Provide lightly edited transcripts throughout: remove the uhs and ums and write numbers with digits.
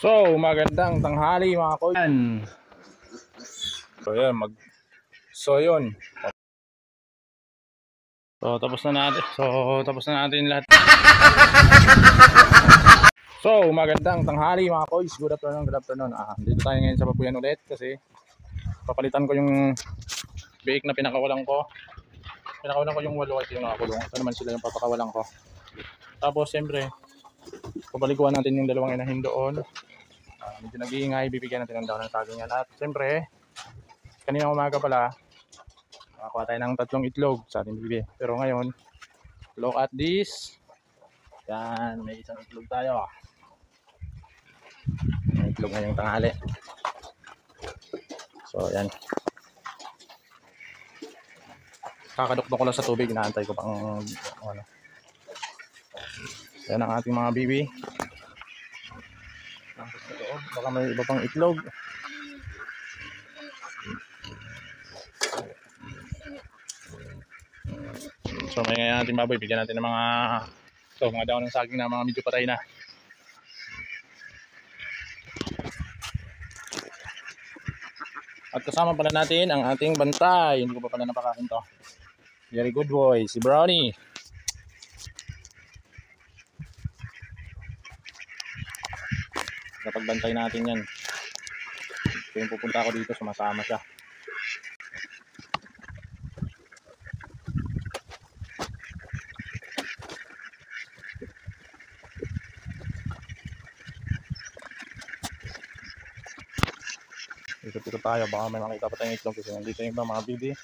So, magandang tanghali mga koyan. So, yun. Tapos na natin lahat. So, magandang tanghali mga koys. Good afternoon. Dito tayo ngayon sa Babuyan ulit kasi papalitan ko yung biik na pinakawalan ko. Pinakawalan ko yung 8 kasi yung nakakulong. Ito naman sila yung papakawalan ko. Tapos, siyempre, papaliguan natin yung dalawang inahin doon. Medyo nag-iingay, bibigyan natin ng daw ng saging yan. At siyempre, kanina umaga pala, nakakuha tayo ng 3 itlog sa ating bibi. Pero ngayon, look at this. Yan, may isang itlog tayo. May itlog ngayong tanghali. So, yan. Kakadukdok ko lang sa tubig, inaantay ko pang ano. Yan ang ating mga bibi. Baka may iba pang itlog. So may ngayon natin baboy, bigyan natin ng mga daon ng saging na mga medyo patay na. At kasama pala natin ang ating bantay. Hindi ko pa pala napakain to. Very good boy, si Brownie. Kapag bantay natin yan, kaya pupunta ako dito, sumasama siya. Dito tayo, baka may makita pa tayong itlog kasi nandito yung mga bibi.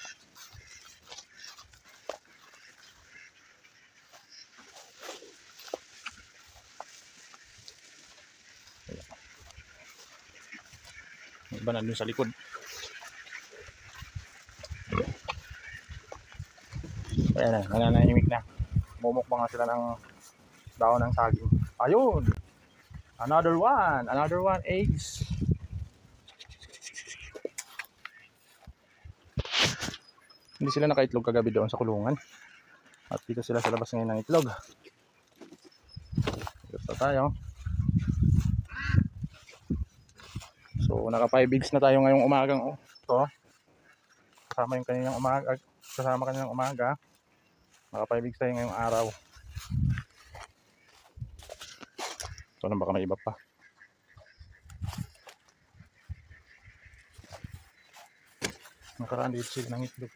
Iba na dun sa likod. Ayan na, nananahimik na. Mumukbang nga sila ng daon ng saging. Ayun! Another one, eggs. Hindi sila nakaitlog kagabi doon sa kulungan. At dito sila sa labas ngayon ng itlog. Dito tayo. So naka 5 eggs na tayo ngayong umagang ito. Kasama kaninang umaga. Naka 5 eggs tayo ngayong araw. So baka may iba pa. Nakaraan dito sila ng itlog.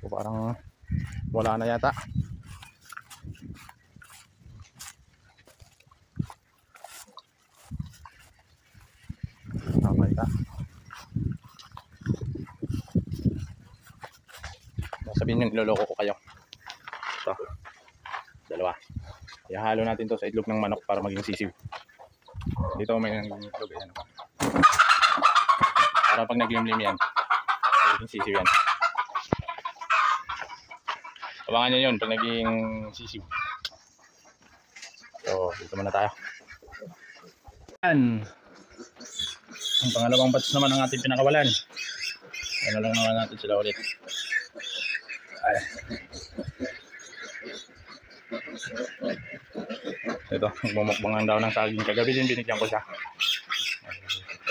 So parang wala na yata. Nakita. Sabihin nyo niloloko ko kayo. So, dalawa. Ihalo natin to sa itlog ng manok para maging sisiw. Dito may naging itlog. Ayan. Para pag naglimlim yan, maging sisiw yan. Abangan nyo yun pag naging sisiw. So, dito muna tayo. Yan. Ang pangalawang batch naman ang ating pinakawalan. Ano lang naman natin sila ulit. Ay. Ito, magmumukbangan daw ng saging. Kagabi din binigyan ko siya.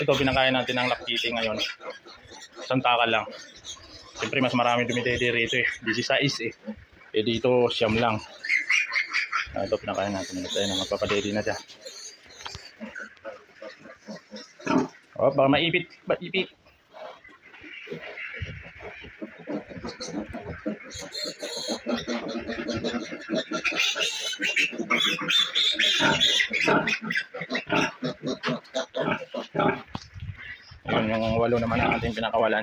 Ito, pinakain natin ng lakiti ngayon. Isang takal lang. Siyempre mas marami dumitede rito eh. 16 eh. Eh dito siyam lang. Ito pinakain natin. Ito na magpapadede na siya. Oh, baka maipit. Maipit. Ayun yung 8 naman ang ating pinakawalan.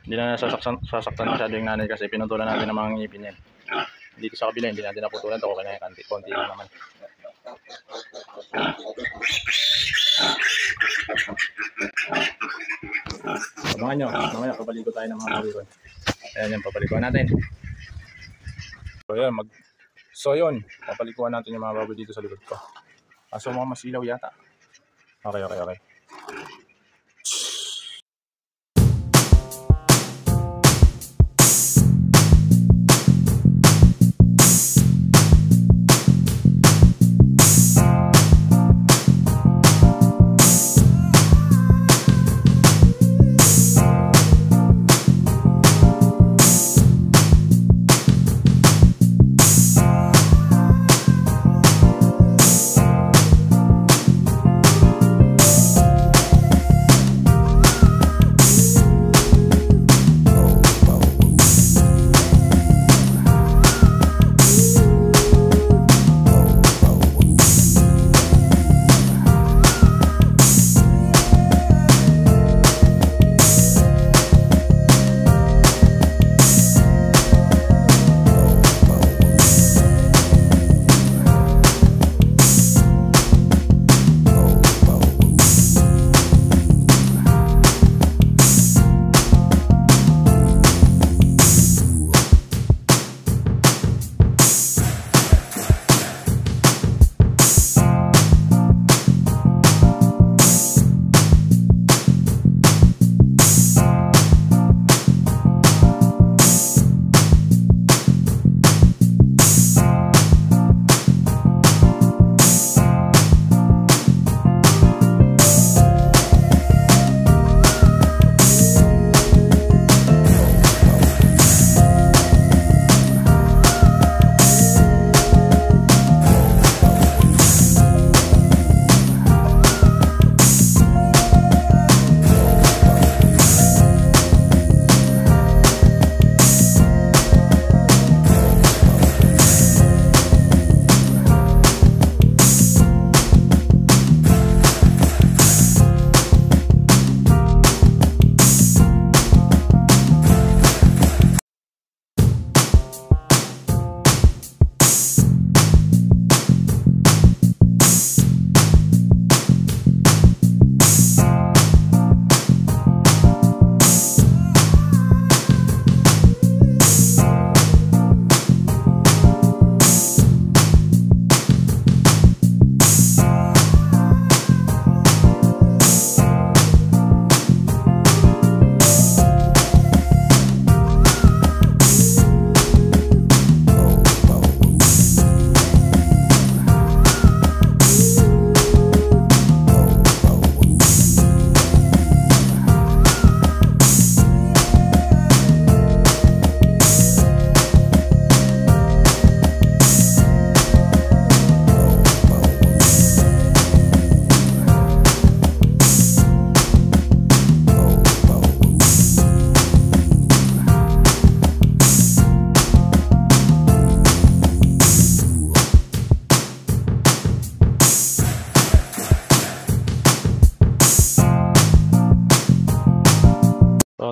Hindi na sasaktan masyado yung nanay kasi pinutulan natin ng mga ngipin yan. Dito sa kabila hindi natin naputulan ito kaya konti lang naman. Abangan nyo, mamaya papaligo tayo ng mga baboy. Ayan yung papaliguan natin. So yun, papaliguan natin yung mga baboy dito sa likod ko. Kaso mga masilaw yata. Okay.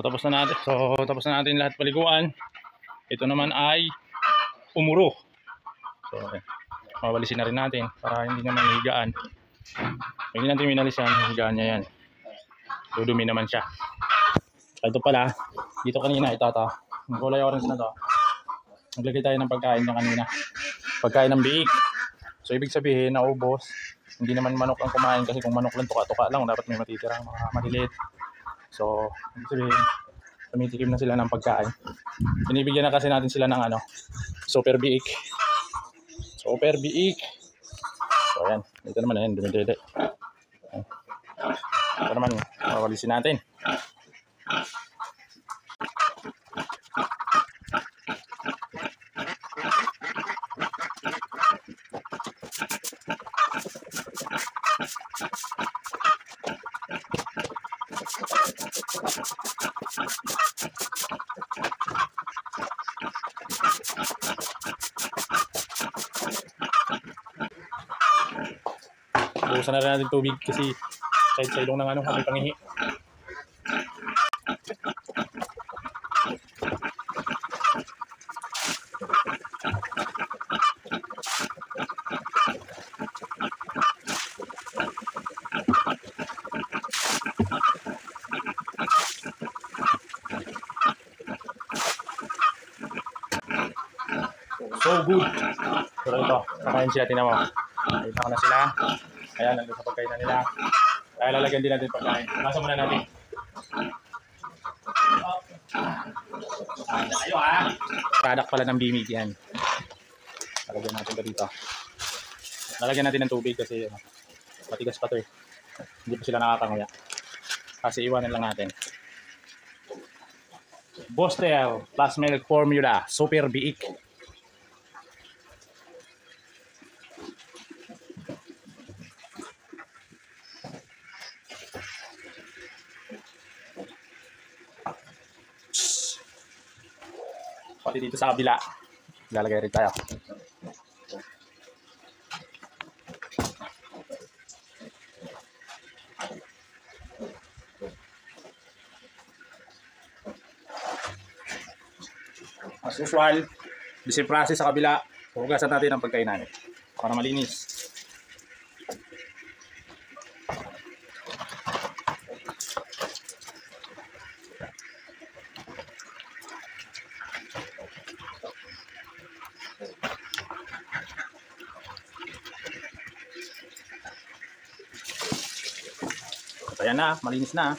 tapos na natin lahat paliguan. Ito naman ay umuro. So, mawalisin na rin natin para hindi naman higaan. Hindi natin minalis yan, higaan niya yan. Dudumi naman siya. Ito pala, dito kanina itata. Yung kulay orange na to. Naglagay tayo ng pagkain niya kanina. Pagkain ng biik. So ibig sabihin, naubos. Hindi naman manok ang kumain kasi kung manok lang tuka-tuka lang, dapat may matitirang mga maliliit. So, ibig sabihin, tumitikim na sila ng pagkain. Binibigyan na kasi natin sila ng super biik. Super biik. So ayan, dito naman ayan, dumidede. Ito naman, mawalisin natin. Bukasan na rin natin tubig kasi sa ilong ng kami pangihi. So good. Pero ito, kakain sila, tinan mo. Nakita ko na sila. Ayan, nandun sa pagkain na nila. Kaya lalagyan din natin pagkain. Nasa muna natin. Tayo product pala ng bimig yan. Lalagyan natin ito dito. Lalagyan natin ng tubig kasi matigas pa ito eh. Hindi pa sila nakakanguya. Kasi iwanan lang natin. Bostel plus milk formula. Super biik. Pati dito sa kabila, lalagay rin tayo. As usual, the same process sa kabila, hugasan natin ang pagkain natin para malinis. Ayan na, malinis na.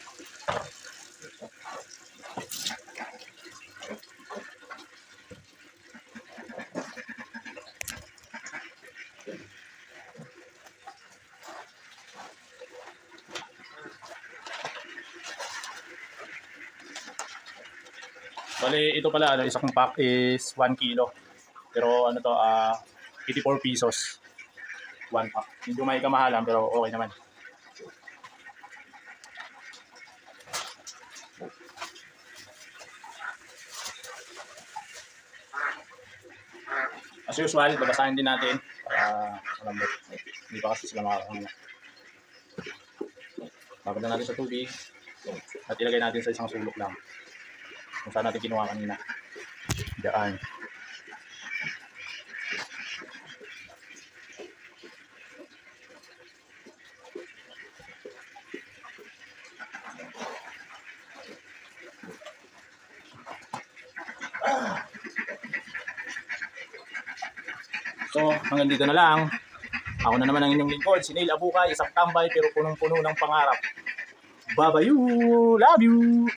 Bali, ito pala, isang pack is 1 kilo. Pero 84 pesos. 1 pack. Medyo may kamahalan pero okay naman. As usual, babasahin din natin para malambot. Hindi pa kasi sila makakangala. Babad natin sa tubig at ilagay natin sa isang sulok lang. Kung saan natin kinuha kanina. Diyan. So, hanggang dito na lang. Ako na naman ang inyong lingkod, si Neil Abukay, isang tambay pero punong-puno ng pangarap. Bye-bye! Love you!